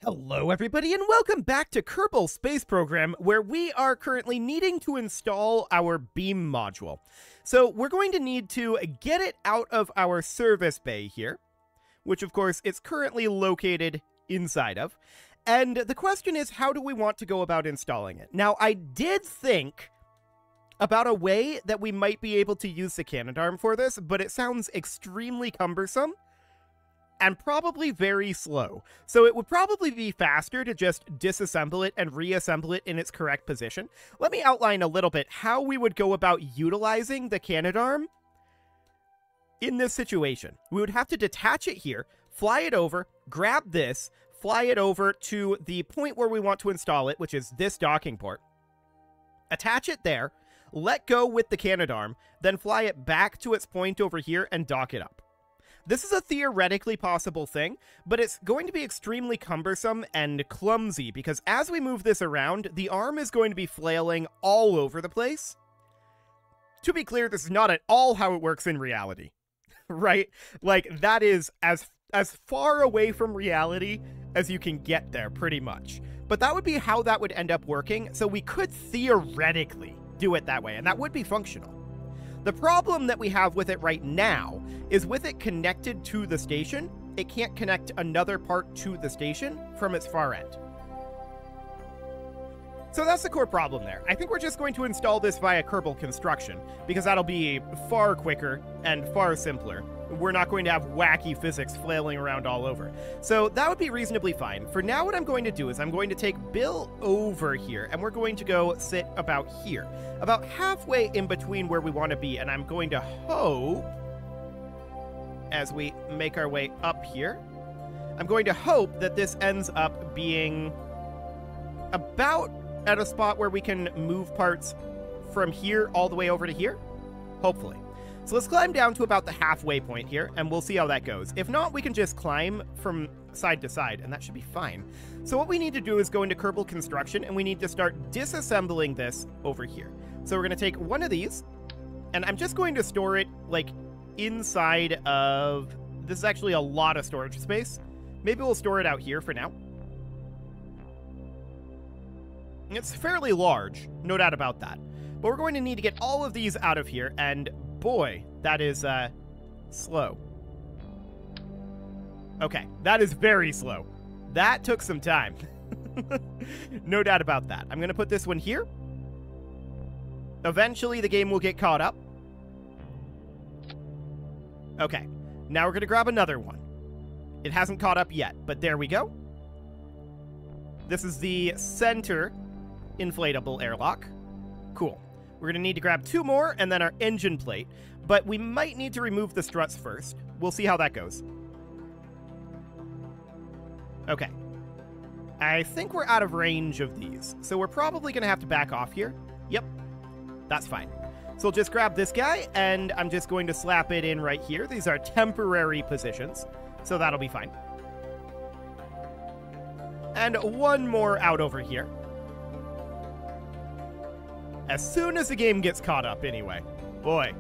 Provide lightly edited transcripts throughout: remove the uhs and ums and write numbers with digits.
Hello everybody and welcome back to Kerbal Space Program, where we are currently needing to install our beam module. So we're going to need to get it out of our service bay here, which of course it's currently located inside of. And the question is, how do we want to go about installing it? Now, I did think about a way that we might be able to use the Canadarm for this, but it sounds extremely cumbersome and probably very slow. So it would probably be faster to just disassemble it and reassemble it in its correct position. Let me outline a little bit how we would go about utilizing the Canadarm in this situation. We would have to detach it here, fly it over, grab this, fly it over to the point where we want to install it, which is this docking port, attach it there, let go with the Canadarm, then fly it back to its point over here and dock it up. This is a theoretically possible thing, but it's going to be extremely cumbersome and clumsy because as we move this around, the arm is going to be flailing all over the place. To be clear, this is not at all how it works in reality, right? Like, that is as far away from reality as you can get there, pretty much. But that would be how that would end up working, so we could theoretically do it that way, and that would be functional. The problem that we have with it right now is with it connected to the station, it can't connect another part to the station from its far end. So that's the core problem there. I think we're just going to install this via Kerbal construction, because that'll be far quicker and far simpler. We're not going to have wacky physics flailing around all over. So that would be reasonably fine. For now, what I'm going to do is I'm going to take Bill over here, and we're going to go sit about here, about halfway in between where we want to be, and I'm going to hope, as we make our way up here, I'm going to hope that this ends up being about at a spot where we can move parts from here all the way over to here, hopefully. So let's climb down to about the halfway point here, and we'll see how that goes. If not, we can just climb from side to side, and that should be fine. So what we need to do is go into Kerbal Construction, and we need to start disassembling this over here. So we're going to take one of these, and I'm just going to store it, like, inside of... This is actually a lot of storage space. Maybe we'll store it out here for now. It's fairly large, no doubt about that. But we're going to need to get all of these out of here, and boy, that is, slow. Okay, that is very slow. That took some time. No doubt about that. I'm going to put this one here. Eventually, the game will get caught up. Okay, now we're going to grab another one. It hasn't caught up yet, but there we go. This is the center inflatable airlock. Cool. We're going to need to grab two more and then our engine plate, but we might need to remove the struts first. We'll see how that goes. Okay. I think we're out of range of these, so we're probably going to have to back off here. Yep. That's fine. So we'll just grab this guy, and I'm just going to slap it in right here. These are temporary positions, so that'll be fine. And one more out over here. As soon as the game gets caught up, anyway. Boy.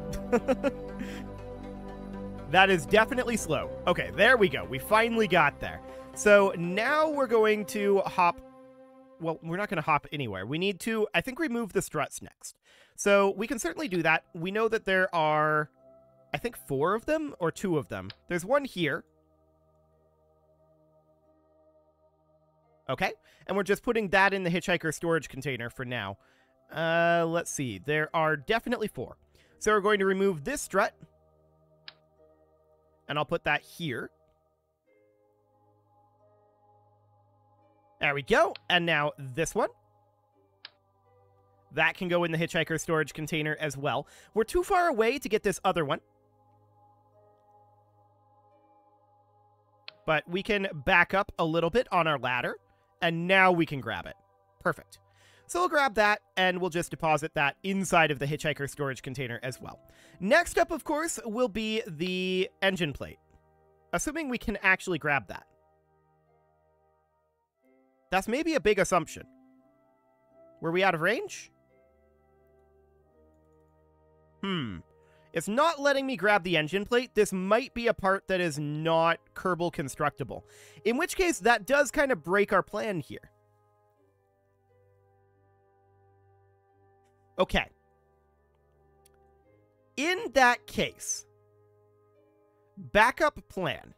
That is definitely slow. Okay, there we go. We finally got there. So now we're going to hop... Well, we're not going to hop anywhere. We need to, I think, remove the struts next. So we can certainly do that. We know that there are, I think, 4 of them or 2 of them. There's one here. Okay, and we're just putting that in the hitchhiker storage container for now. Let's see. There are definitely 4. So we're going to remove this strut. And I'll put that here. There we go. And now this one. That can go in the hitchhiker storage container as well. We're too far away to get this other one. But we can back up a little bit on our ladder. And now we can grab it. Perfect. So we'll grab that, and we'll just deposit that inside of the hitchhiker storage container as well. Next up, of course, will be the engine plate. Assuming we can actually grab that. That's maybe a big assumption. Were we out of range? It's not letting me grab the engine plate. This might be a part that is not Kerbal constructible. In which case, that does kind of break our plan here. Okay. In that case, backup plan.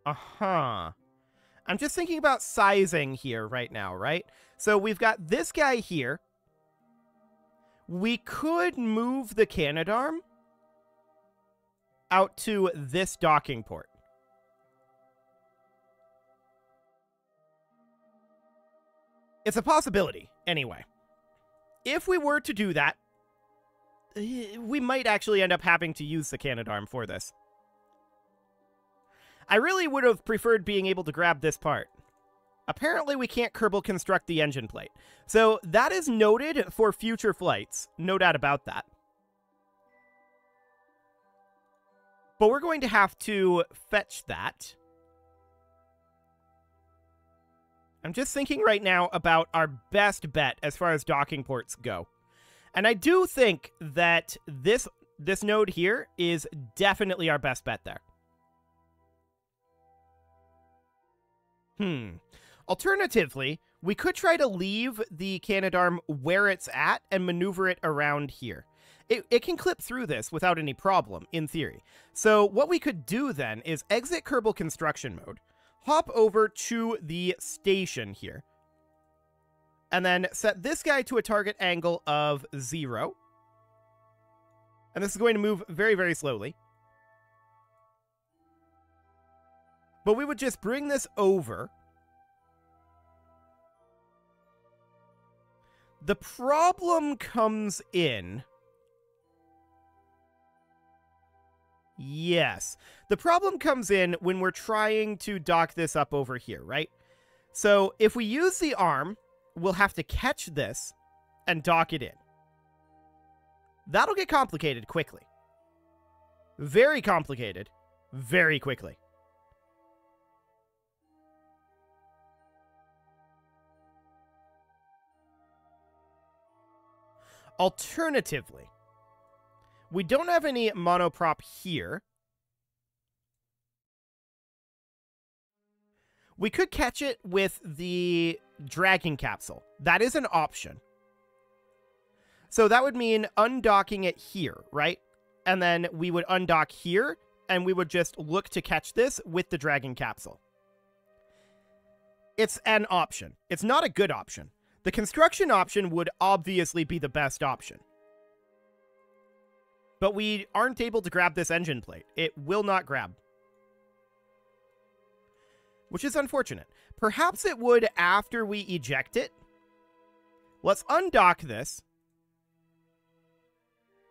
Uh-huh. I'm just thinking about sizing here right now, right? So we've got this guy here. We could move the Canadarm out to this docking port. It's a possibility, anyway. If we were to do that, we might actually end up having to use the Canadarm for this. I really would have preferred being able to grab this part. Apparently, we can't Kerbal construct the engine plate. So that is noted for future flights. No doubt about that. But we're going to have to fetch that. I'm just thinking right now about our best bet as far as docking ports go. And I do think that this node here is definitely our best bet there. Alternatively, we could try to leave the Canadarm where it's at and maneuver it around here. It can clip through this without any problem, in theory. So what we could do then is exit Kerbal construction mode, hop over to the station here, and then set this guy to a target angle of 0. And this is going to move very, very slowly. But we would just bring this over. The problem comes in... Yes. The problem comes in when we're trying to dock this up over here, right? So if we use the arm, we'll have to catch this and dock it in. That'll get complicated quickly. Very complicated. Very quickly. Alternatively, we don't have any monoprop here. We could catch it with the dragging capsule. That is an option. So that would mean undocking it here, right? And then we would undock here, and we would just look to catch this with the dragging capsule. It's an option. It's not a good option. The construction option would obviously be the best option. But we aren't able to grab this engine plate. It will not grab. Which is unfortunate. Perhaps it would after we eject it. Let's undock this.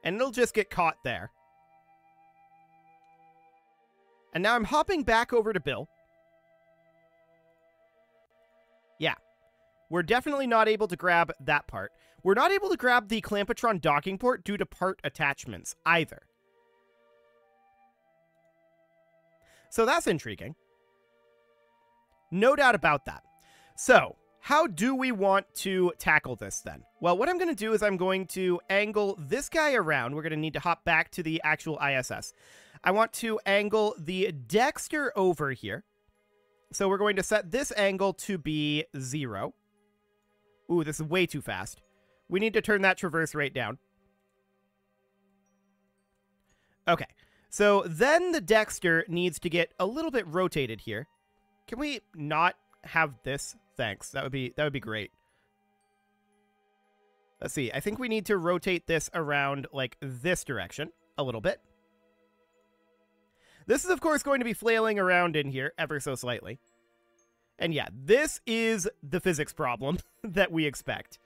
And it'll just get caught there. And now I'm hopping back over to Bill. Yeah. We're definitely not able to grab that part. We're not able to grab the Clampatron docking port due to part attachments either. So that's intriguing. No doubt about that. So, how do we want to tackle this then? Well, what I'm going to do is I'm going to angle this guy around. We're going to need to hop back to the actual ISS. I want to angle the Dexter over here. So we're going to set this angle to be 0. Ooh, this is way too fast. We need to turn that traverse rate down. Okay, so then the Dexter needs to get a little bit rotated here. Can we not have this? Thanks. That would be great. Let's see. I think we need to rotate this around like this direction a little bit. This is, of course, going to be flailing around in here ever so slightly. And yeah, this is the physics problem that we expect.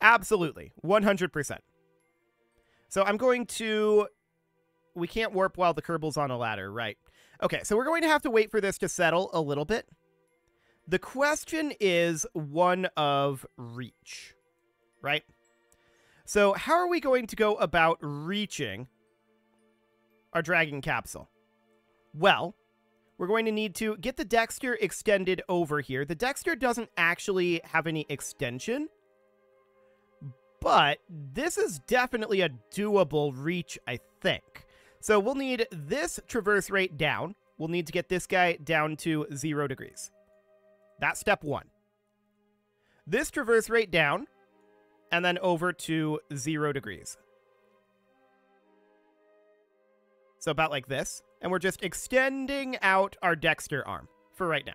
Absolutely. 100%. So I'm going to... We can't warp while the Kerbal's on a ladder, right? Okay, so we're going to have to wait for this to settle a little bit. The question is one of reach, right? So how are we going to go about reaching our dragging capsule? Well, we're going to need to get the Dexter extended over here. The Dexter doesn't actually have any extension. but this is definitely a doable reach, I think. So we'll need this traverse rate down. We'll need to get this guy down to 0 degrees. That's step 1. This traverse rate down, and then over to 0 degrees. So about like this. And we're just extending out our Dexter arm for right now.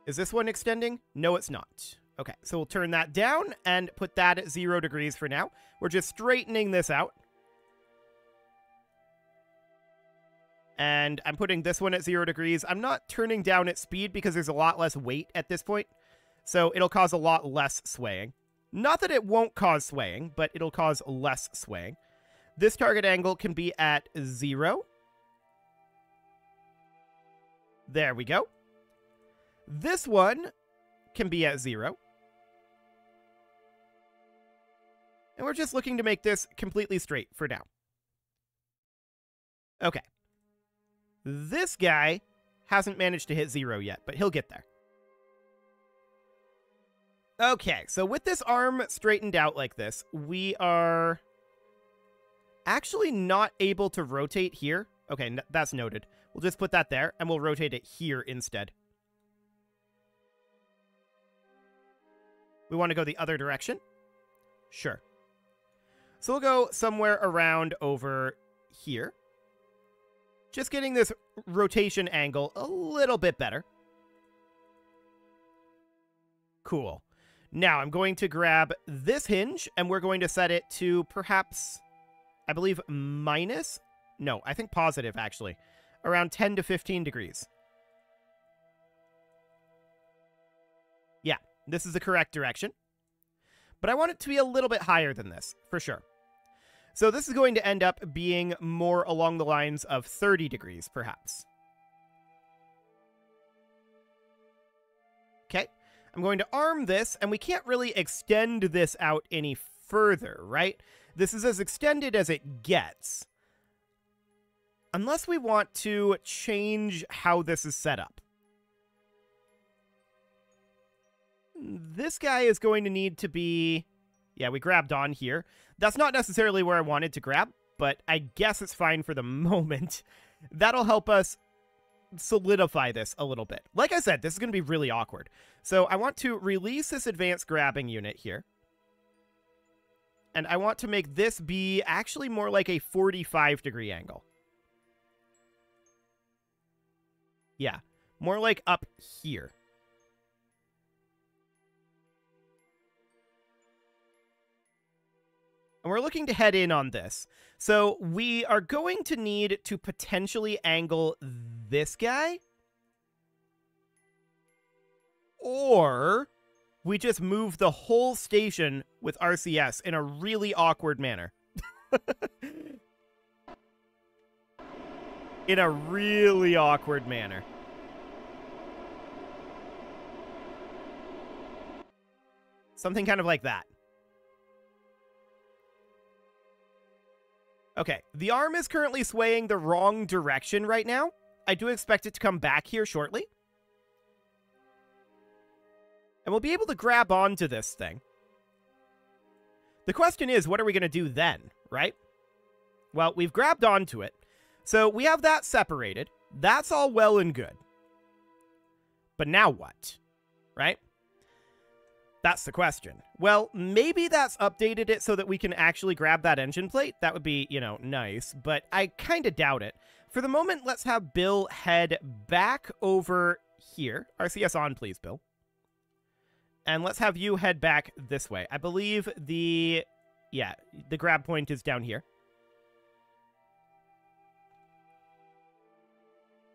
Is this one extending? No, it's not. Okay, so we'll turn that down and put that at 0 degrees for now. We're just straightening this out. And I'm putting this one at 0 degrees. I'm not turning down its speed because there's a lot less weight at this point. So it'll cause a lot less swaying. Not that it won't cause swaying, but it'll cause less swaying. This target angle can be at 0. There we go. This one can be at 0. And we're just looking to make this completely straight for now. Okay. This guy hasn't managed to hit 0 yet, but he'll get there. Okay, so with this arm straightened out like this, we are actually not able to rotate here. Okay, that's noted. We'll just put that there, and we'll rotate it here instead. We want to go the other direction? Sure. So we'll go somewhere around over here. Just getting this rotation angle a little bit better. Cool. Now I'm going to grab this hinge, and we're going to set it to perhaps, I believe, minus? No, I think positive, actually. Around 10 to 15 degrees. Yeah, this is the correct direction. But I want it to be a little bit higher than this, for sure. So this is going to end up being more along the lines of 30 degrees, perhaps. Okay, I'm going to arm this, and we can't really extend this out any further, right? This is as extended as it gets. Unless we want to change how this is set up. This guy is going to need to be... Yeah, we grabbed on here. That's not necessarily where I wanted to grab, but I guess it's fine for the moment. That'll help us solidify this a little bit. Like I said, this is going to be really awkward. So I want to release this advanced grabbing unit here. And I want to make this be actually more like a 45-degree angle. Yeah, more like up here. And we're looking to head in on this. So we are going to need to potentially angle this guy. Or we just move the whole station with RCS in a really awkward manner. In a really awkward manner. Something kind of like that. Okay, the arm is currently swaying the wrong direction right now. I do expect it to come back here shortly. And we'll be able to grab onto this thing. The question is, what are we going to do then, right? Well, we've grabbed onto it. So we have that separated. That's all well and good. But now what? Right? That's the question. Well, maybe that's updated it so that we can actually grab that engine plate. That would be, you know, nice, but I kind of doubt it. For the moment, let's have Bill head back over here. RCS on, please, Bill. And let's have you head back this way. I believe the grab point is down here.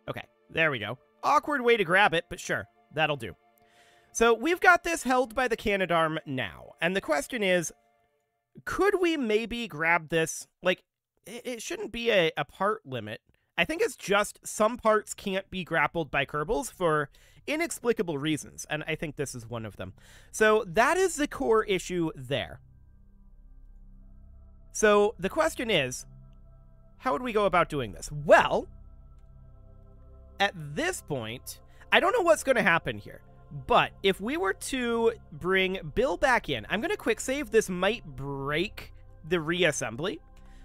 Okay, there we go. Awkward way to grab it, but sure, that'll do. So we've got this held by the Canadarm now, and the question is, could we maybe grab this? Like, it shouldn't be a part limit. I think it's just some parts can't be grappled by Kerbals for inexplicable reasons, and I think this is one of them. So that is the core issue there. So the question is, how would we go about doing this? Well, at this point, I don't know what's going to happen here. But if we were to bring Bill back in, I'm going to quick save. This might break the reassembly,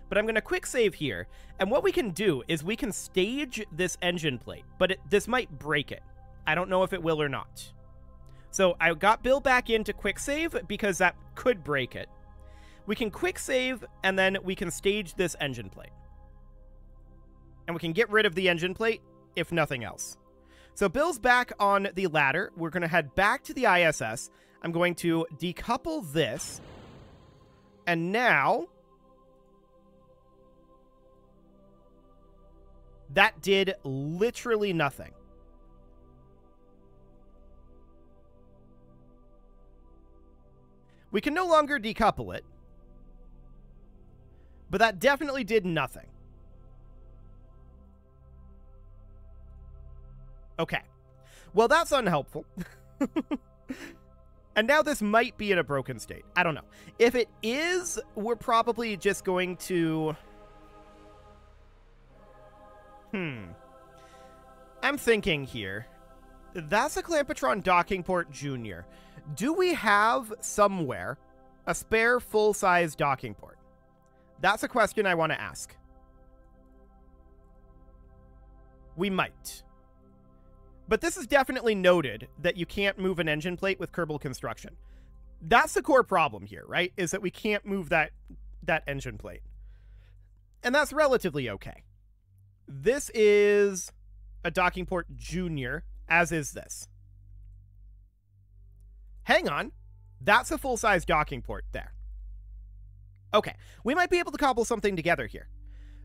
but I'm going to quick save here. And what we can do is we can stage this engine plate, but this might break it. I don't know if it will or not. So I got Bill back in to quick save because that could break it. We can quick save, and then we can stage this engine plate. And we can get rid of the engine plate, if nothing else. So Bill's back on the ladder. We're going to head back to the ISS. I'm going to decouple this. And now, that did literally nothing. We can no longer decouple it, but that definitely did nothing. Okay. Well, that's unhelpful. And now this might be in a broken state. I don't know. If it is, we're probably just going to... I'm thinking here. That's a Clampetron docking port Junior. Do we have somewhere a spare full-size docking port? That's a question I want to ask. We might. But this is definitely noted that you can't move an engine plate with Kerbal construction. That's the core problem here, right? Is that we can't move that engine plate. And that's relatively okay. This is a docking port Junior, as is this. Hang on. That's a full-size docking port there. Okay, we might be able to cobble something together here.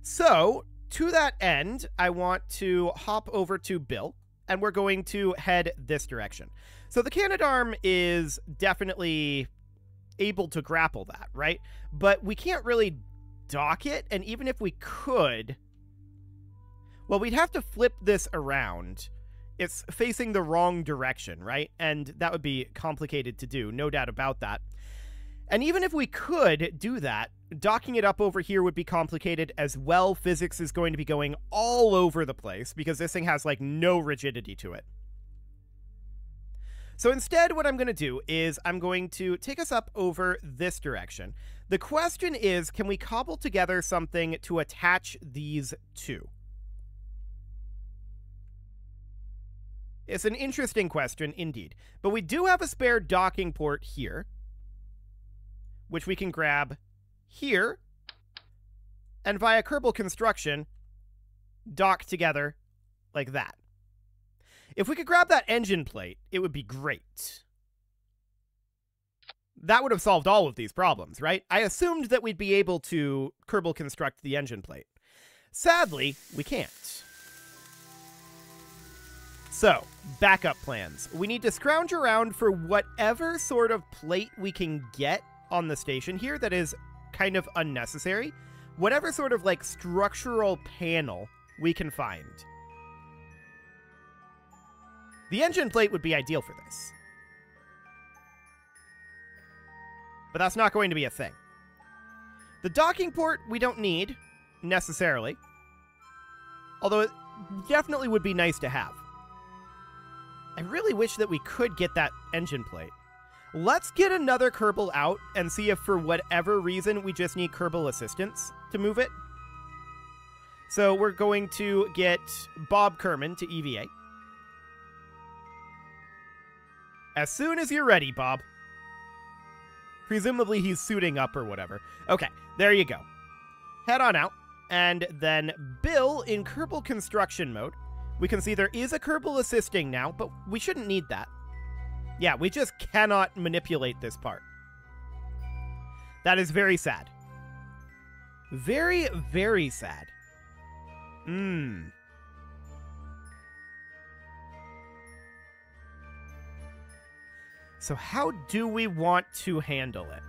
So, to that end, I want to hop over to Bill, and we're going to head this direction. So the Canadarm is definitely able to grapple that, right? But we can't really dock it, and even if we could, well, we'd have to flip this around. It's facing the wrong direction, right? And that would be complicated to do, no doubt about that. And even if we could do that, docking it up over here would be complicated as well. Physics is going to be going all over the place because this thing has, like, no rigidity to it. So instead, what I'm going to do is I'm going to take us up over this direction. The question is, can we cobble together something to attach these two? It's an interesting question indeed. But we do have a spare docking port here, which we can grab here, and via Kerbal construction, dock together like that. If we could grab that engine plate, it would be great. That would have solved all of these problems, right? I assumed that we'd be able to Kerbal construct the engine plate. Sadly, we can't. So, backup plans. We need to scrounge around for whatever sort of plate we can get on the station here that is kind of unnecessary. Whatever sort of, like, structural panel we can find. The engine plate would be ideal for this. But that's not going to be a thing. The docking port we don't need, necessarily. Although it definitely would be nice to have. I really wish that we could get that engine plate. Let's get another Kerbal out and see if for whatever reason we just need Kerbal assistance to move it. So we're going to get Bob Kerman to EVA. As soon as you're ready, Bob. Presumably he's suiting up or whatever. Okay, there you go. Head on out. And then Bill in Kerbal construction mode. We can see there is a Kerbal assisting now, but we shouldn't need that. Yeah, we just cannot manipulate this part. That is very sad. Very, very sad. So how do we want to handle it?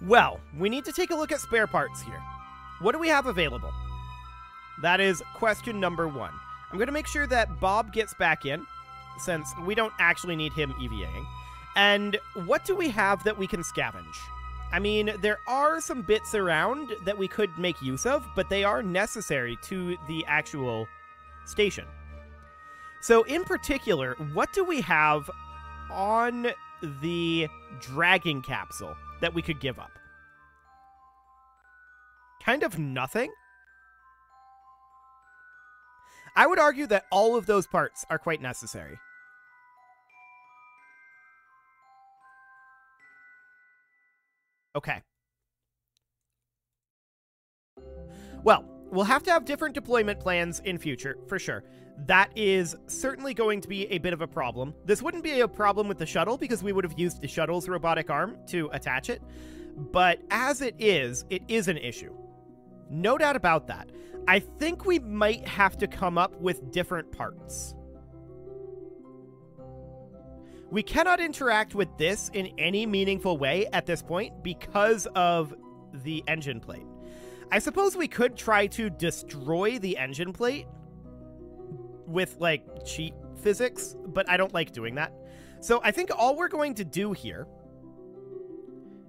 Well, we need to take a look at spare parts here. What do we have available? That is question number one. I'm going to make sure that Bob gets back in, since we don't actually need him EVAing. And what do we have that we can scavenge? I mean, there are some bits around that we could make use of, but they are necessary to the actual station. So in particular, what do we have on the dragging capsule that we could give up? Kind of nothing? I would argue that all of those parts are quite necessary. Okay. Well, we'll have to have different deployment plans in future, for sure. That is certainly going to be a bit of a problem. This wouldn't be a problem with the shuttle because we would have used the shuttle's robotic arm to attach it. But as it is an issue. No doubt about that. I think we might have to come up with different parts. We cannot interact with this in any meaningful way at this point because of the engine plate. I suppose we could try to destroy the engine plate with, like, cheat physics, but I don't like doing that. So I think all we're going to do here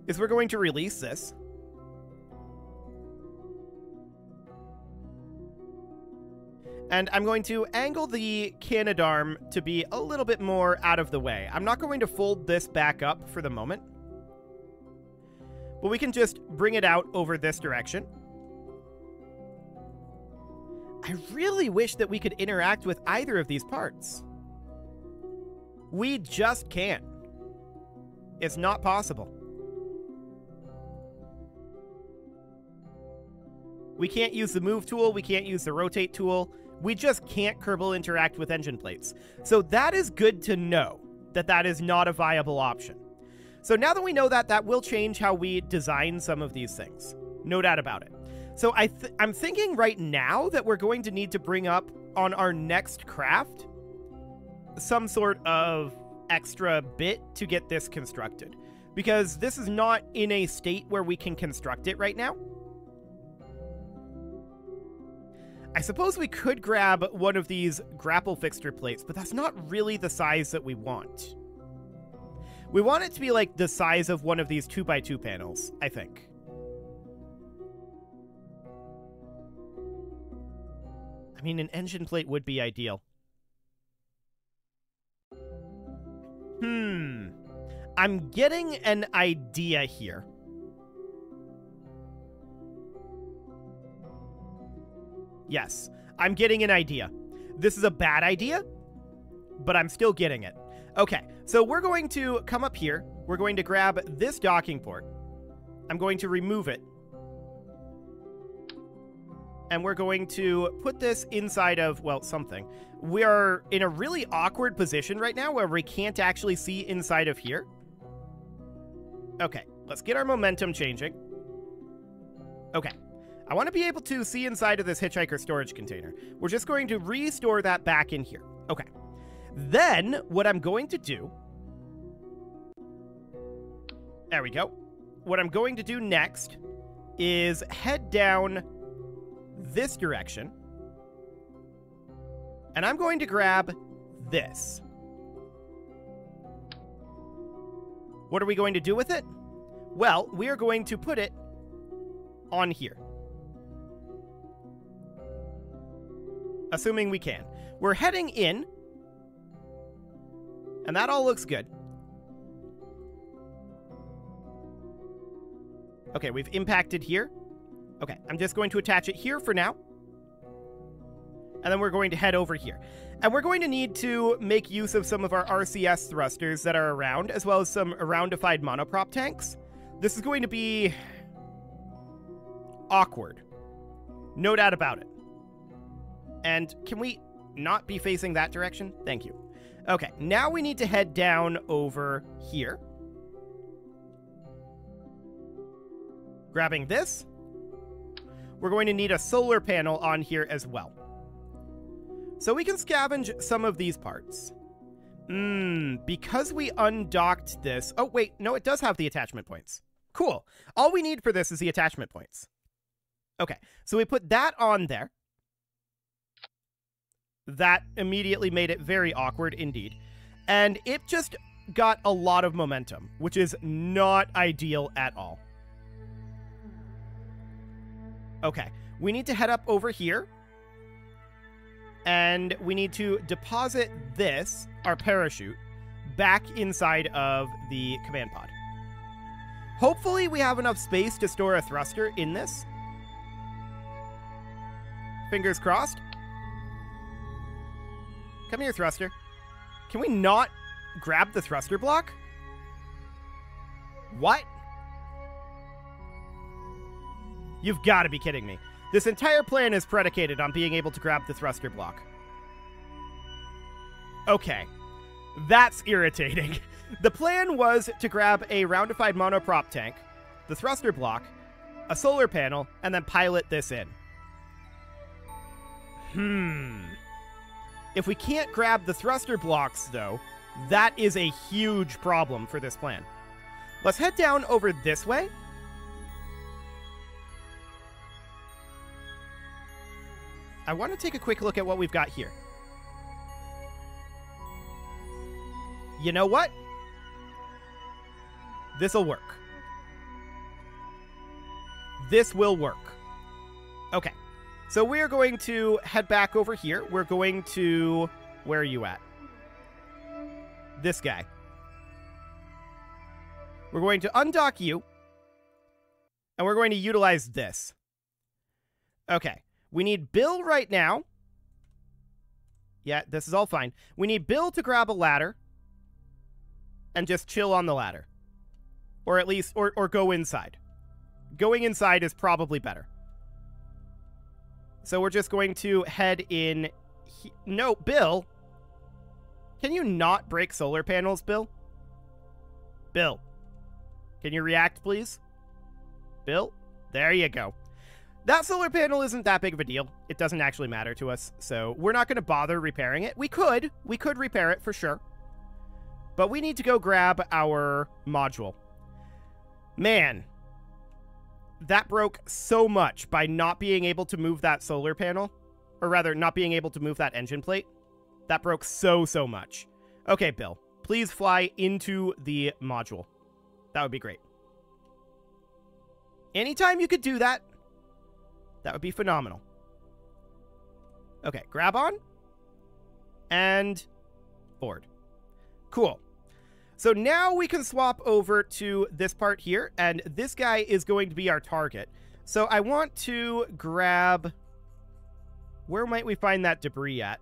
is we're going to release this. And I'm going to angle the Canadarm to be a little bit more out of the way. I'm not going to fold this back up for the moment. But we can just bring it out over this direction. I really wish that we could interact with either of these parts. We just can't. It's not possible. We can't use the move tool. We can't use the rotate tool. We just can't Kerbal interact with engine plates. So that is good to know, that that is not a viable option. So now that we know that, that will change how we design some of these things. No doubt about it. So I'm thinking right now that we're going to need to bring up on our next craft some sort of extra bit to get this constructed. Because this is not in a state where we can construct it right now. I suppose we could grab one of these grapple fixture plates, but that's not really the size that we want. We want it to be like the size of one of these 2x2 panels, I think. I mean, an engine plate would be ideal. I'm getting an idea here. Yes, I'm getting an idea. This is a bad idea, but I'm still getting it. Okay, so we're going to come up here. We're going to grab this docking port. I'm going to remove it. And we're going to put this inside of, well, something. We are in a really awkward position right now where we can't actually see inside of here. Okay, let's get our momentum changing. Okay. I want to be able to see inside of this hitchhiker storage container. We're just going to restore that back in here. Okay. Then, what I'm going to do... There we go. What I'm going to do next is head down this direction. And I'm going to grab this. What are we going to do with it? Well, we are going to put it on here. Assuming we can. We're heading in. And that all looks good. Okay, we've impacted here. Okay, I'm just going to attach it here for now. And then we're going to head over here. And we're going to need to make use of some of our RCS thrusters that are around, as well as some roundified monoprop tanks. This is going to be awkward. No doubt about it. And can we not be facing that direction? Thank you. Okay, now we need to head down over here. Grabbing this. We're going to need a solar panel on here as well. So we can scavenge some of these parts. Because we undocked this... Oh, wait, no, it does have the attachment points. Cool. All we need for this is the attachment points. Okay, so we put that on there. That immediately made it very awkward indeed. And it just got a lot of momentum, which is not ideal at all. Okay, we need to head up over here. And we need to deposit this, our parachute, back inside of the command pod. Hopefully we have enough space to store a thruster in this. Fingers crossed. Come here, thruster. Can we not grab the thruster block? What? You've got to be kidding me. This entire plan is predicated on being able to grab the thruster block. Okay. That's irritating. The plan was to grab a roundified monoprop tank, the thruster block, a solar panel, and then pilot this in. If we can't grab the thruster blocks, though, that is a huge problem for this plan. Let's head down over this way. I want to take a quick look at what we've got here. You know what? This'll work. This will work. Okay. So we're going to head back over here. We're going to... Where are you at? This guy. We're going to undock you. And we're going to utilize this. Okay. We need Bill right now. Yeah, this is all fine. We need Bill to grab a ladder. And just chill on the ladder. Or at least... Or go inside. Going inside is probably better. So we're just going to head in... No, Bill. Can you not break solar panels, Bill? Bill. Can you react, please? Bill? There you go. That solar panel isn't that big of a deal. It doesn't actually matter to us, so we're not going to bother repairing it. We could repair it for sure. But we need to go grab our module. Man, that broke so much by not being able to move that solar panel. Or rather, not being able to move that engine plate. That broke so much. Okay, Bill, please fly into the module. That would be great. Anytime you could do that, that would be phenomenal. Okay, grab on. And board. Cool. So now we can swap over to this part here, and this guy is going to be our target. So I want to grab... Where might we find that debris at?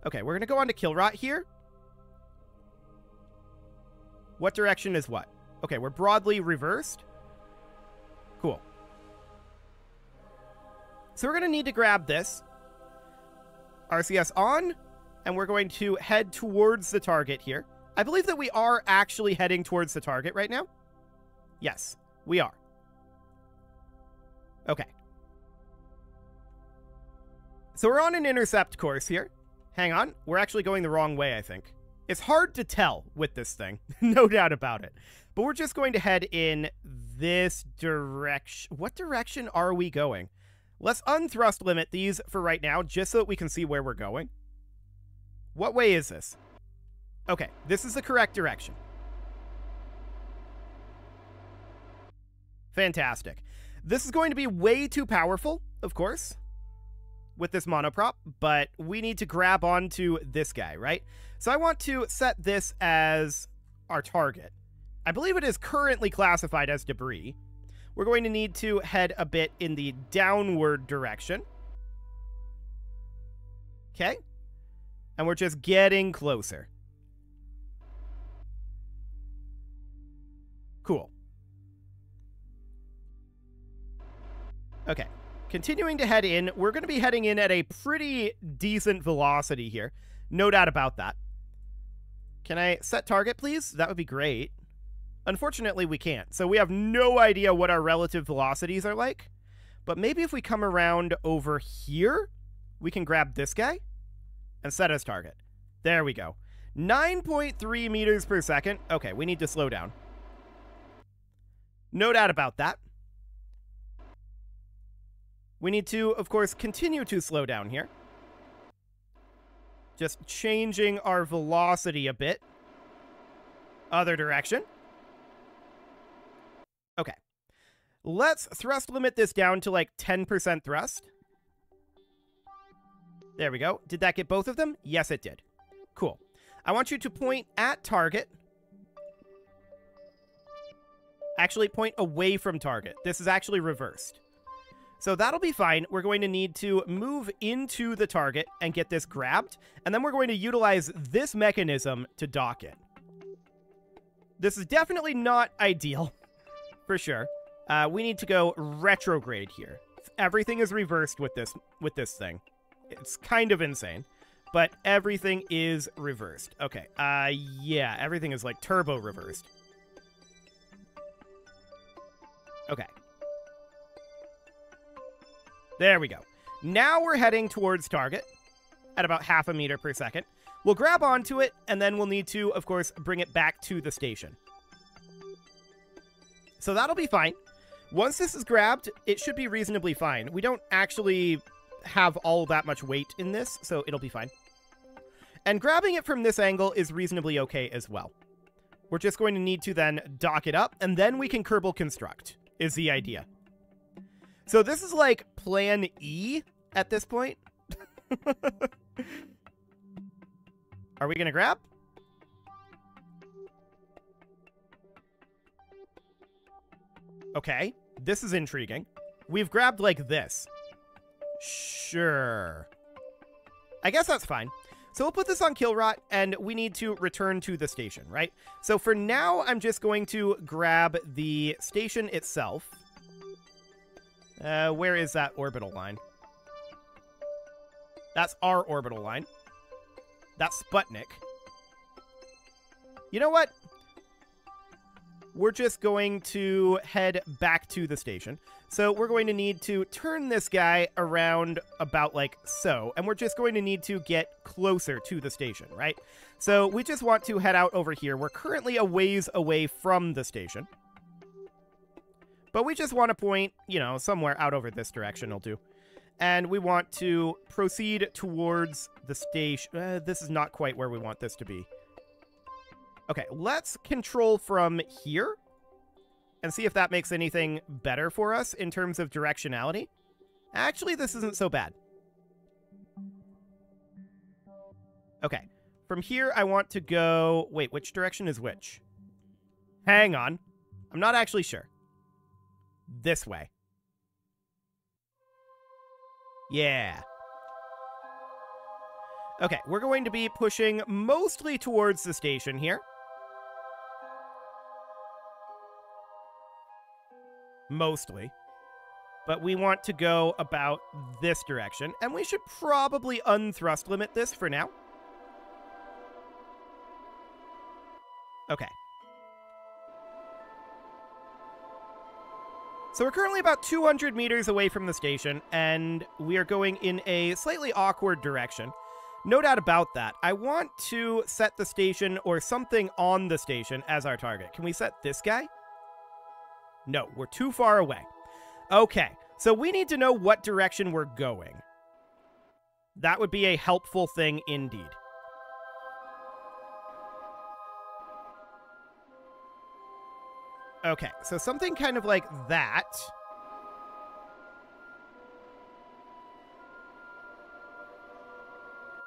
Okay, we're going to go on to Killrot here. What direction is what? Okay, we're broadly reversed. Cool. So we're going to need to grab this. RCS on, and we're going to head towards the target here. I believe that we are actually heading towards the target right now. Yes, we are. Okay. So we're on an intercept course here. Hang on. We're actually going the wrong way, I think. It's hard to tell with this thing. No doubt about it. But we're just going to head in this direction. What direction are we going? Let's unthrust limit these for right now, just so that we can see where we're going. What way is this? Okay, this is the correct direction. Fantastic. This is going to be way too powerful, of course, with this monoprop, but we need to grab onto this guy, right? So I want to set this as our target. I believe it is currently classified as debris. We're going to need to head a bit in the downward direction. Okay. And we're just getting closer. Cool. Okay. Continuing to head in, we're going to be heading in at a pretty decent velocity here. No doubt about that. Can I set target, please? That would be great. Unfortunately, we can't. So we have no idea what our relative velocities are like. But maybe if we come around over here, we can grab this guy and set as target. There we go. 9.3 meters per second. Okay, we need to slow down. No doubt about that. We need to, of course, continue to slow down here. Just changing our velocity a bit. Other direction. Okay. Let's thrust limit this down to like 10% thrust. There we go. Did that get both of them? Yes, it did. Cool. I want you to point at target. Actually, point away from target. This is actually reversed. So that'll be fine. We're going to need to move into the target and get this grabbed, and then we're going to utilize this mechanism to dock it. This is definitely not ideal, for sure. We need to go retrograde here. Everything is reversed with this thing. It's kind of insane, but everything is reversed. Okay, yeah, everything is like turbo reversed. Okay. There we go. Now we're heading towards target at about 0.5 meters per second. We'll grab onto it, and then we'll need to, of course, bring it back to the station. So that'll be fine. Once this is grabbed, it should be reasonably fine. We don't actually have all that much weight in this, so it'll be fine. And grabbing it from this angle is reasonably okay as well. We're just going to need to then dock it up, and then we can Kerbal construct, is the idea. So this is like plan E at this point. Are we going to grab? Okay, this is intriguing. We've grabbed like this. Sure. I guess that's fine. So we'll put this on kill rot, and we need to return to the station, right? So for now, I'm just going to grab the station itself. Where is that orbital line? That's our orbital line. That's Sputnik. You know what? We're just going to head back to the station. So we're going to need to turn this guy around about like so, and we're just going to need to get closer to the station, right? So we just want to head out over here. We're currently a ways away from the station. But we just want to point, you know, somewhere out over this direction will do. And we want to proceed towards the station. This is not quite where we want this to be. Okay, let's control from here and see if that makes anything better for us in terms of directionality. Actually, this isn't so bad. Okay, from here I want to go... Wait, which direction is which? Hang on. I'm not actually sure. This way. Yeah. Okay, we're going to be pushing mostly towards the station here. Mostly. But we want to go about this direction, and we should probably unthrust limit this for now. Okay. So we're currently about 200 meters away from the station, and we are going in a slightly awkward direction. No doubt about that. I want to set the station or something on the station as our target. Can we set this guy? No, we're too far away. Okay, so we need to know what direction we're going. That would be a helpful thing indeed. Okay, so something kind of like that.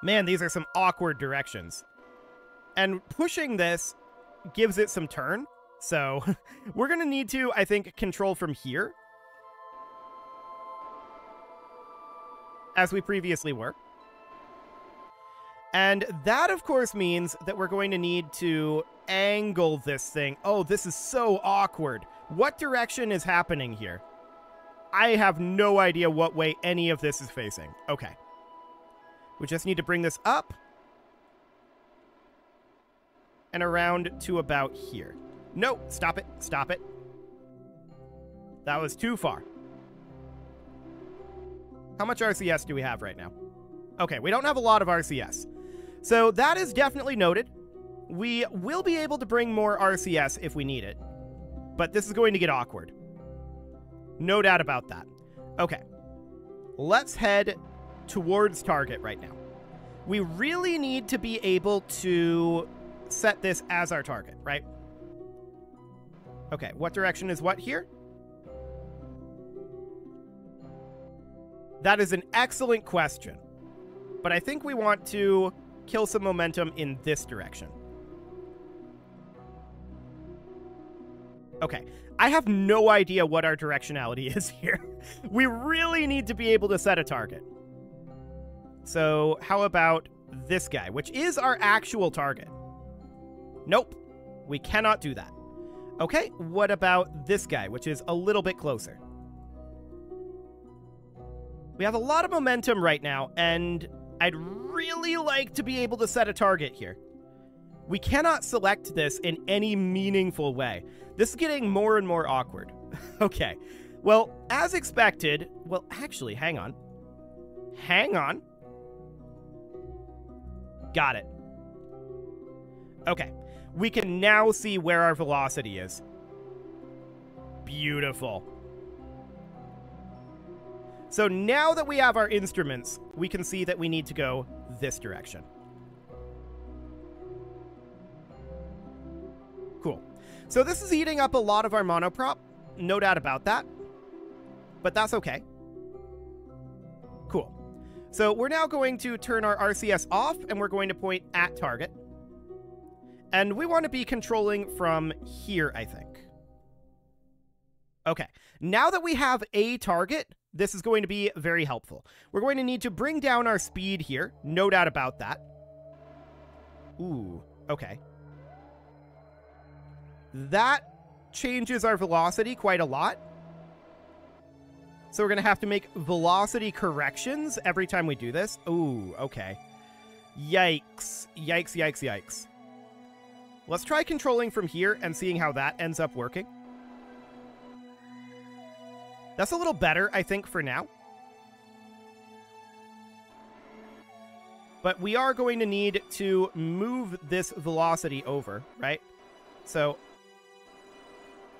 Man, these are some awkward directions. And pushing this gives it some turn. So we're going to need to, I think, control from here. As we previously were. And that, of course, means that we're going to need to angle this thing. Oh, this is so awkward. What direction is happening here? I have no idea what way any of this is facing. Okay. We just need to bring this up. And around to about here. No, stop it. Stop it. That was too far. How much RCS do we have right now? Okay, we don't have a lot of RCS. So that is definitely noted. We will be able to bring more RCS if we need it. But this is going to get awkward. No doubt about that. Okay. Let's head towards target right now. We really need to be able to set this as our target, right? Okay, what direction is what here? That is an excellent question. but I think we want to kill some momentum in this direction. Okay, I have no idea what our directionality is here. We really need to be able to set a target. So how about this guy, which is our actual target? Nope, we cannot do that. Okay, what about this guy, which is a little bit closer? We have a lot of momentum right now, and I'd really like to be able to set a target here. We cannot select this in any meaningful way. This is getting more and more awkward. Okay, well, as expected... Well, actually, hang on. Hang on. Got it. Okay, we can now see where our velocity is. Beautiful. So now that we have our instruments, we can see that we need to go this direction. Cool. So this is eating up a lot of our monoprop, no doubt about that, but that's okay. Cool. So we're now going to turn our RCS off, and we're going to point at target. And we want to be controlling from here, I think. Okay, now that we have a target, this is going to be very helpful. We're going to need to bring down our speed here, no doubt about that. Ooh, okay. That changes our velocity quite a lot. So we're going to have to make velocity corrections every time we do this. Ooh, okay. Yikes. Yikes, yikes, yikes. Let's try controlling from here and seeing how that ends up working. That's a little better, I think, for now. But we are going to need to move this velocity over, right? So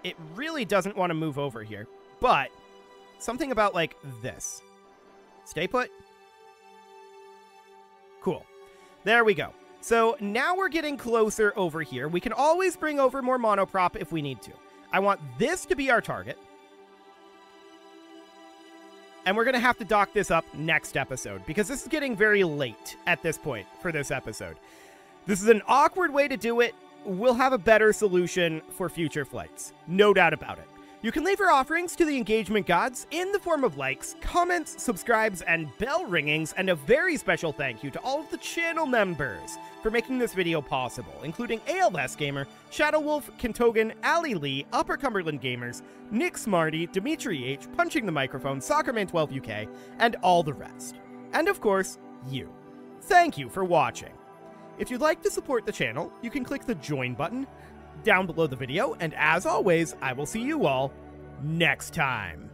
it really doesn't want to move over here, but something about like this. Stay put. Cool. There we go. So now we're getting closer over here. We can always bring over more monoprop if we need to. I want this to be our target. And we're going to have to dock this up next episode, because this is getting very late at this point for this episode. This is an awkward way to do it. We'll have a better solution for future flights. No doubt about it. You can leave your offerings to the engagement gods in the form of likes, comments, subscribes, and bell ringings, and a very special thank you to all of the channel members for making this video possible, including ALS Gamer, Shadow Wolf, Kentogan, Ali Lee, Upper Cumberland Gamers, Nick Smarty, Dimitri H, Punching the Microphone, Soccerman12 UK, and all the rest. And of course, you. Thank you for watching. If you'd like to support the channel, you can click the join button down below the video, and as always, I will see you all next time.